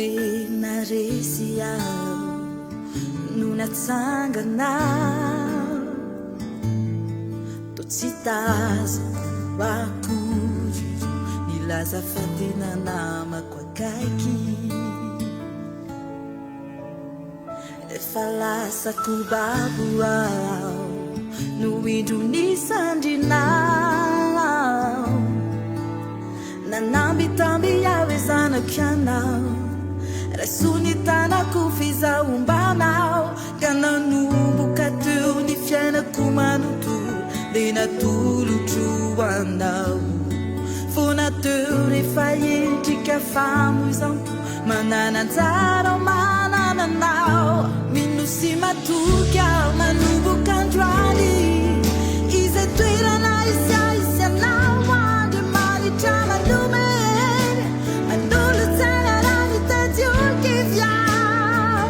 tena resy aho no natsanganao to tsy tazako akory nilaza fa tena namako akaiky efa lasako babo aho no indronisandrinao nanambitamby yawe zanakanao rasuni tanako fizaombanao kananomboka teo ny fiainako manoto de natolotro anao fona teo rehefa endrika famoizanto manananjara manananao minosy matoky aho manomboka androany izay toerana isy anao andro malitra malume manolo tsara raha nitadioky vyao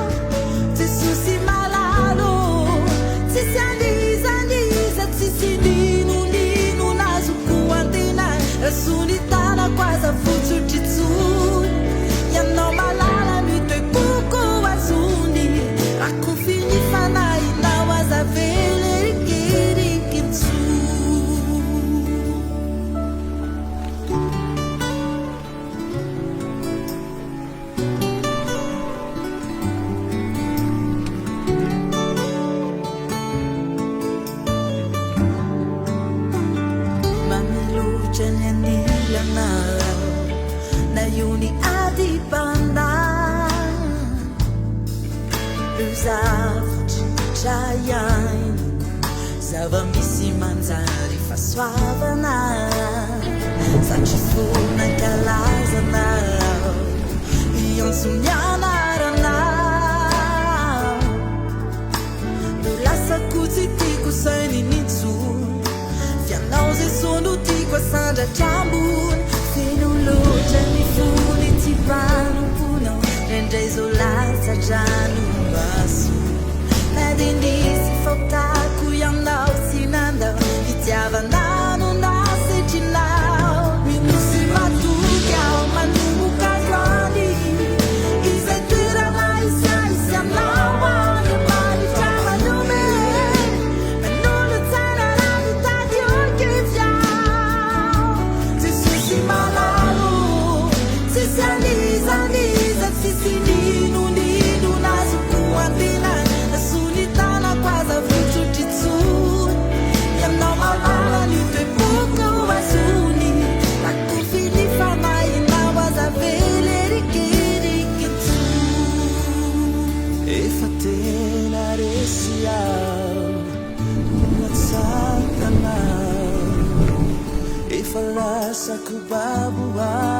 tsisy malalo tsisy andizandiza tsisy ninonino nazoko antena rasony tanako aza fotsotrytsony ianao malala mitoekoko azony ako finifanayinao aza velerikirikitso mamelotra ny anilanao na io ny adipandan zavatra trayaino zava-misy manjary fahasoavana satry fonakalazanao iantsonianaranao no lasako tsy tiako sainy nitsony fianao zay sono tiako asandratrambony feno loatra ny fony tsy panomponao rendray zo lasadrano baso na denisy fautako ianao sy nandao fitiavanao no nasetrinao minosy matoky aho manomboka androany izay toerana isy anao andro malitra malume manolo tsara raha nitadioky vyao tsisy malalo tsisy anizaniza tsisy ninonino nazoko antena rasony tanako aza fotsotrytsony ianao malala nitoepoko azony ako finifanayinao aza velerikirikitso efa tena resy aho natsakanao efa lasako babo aho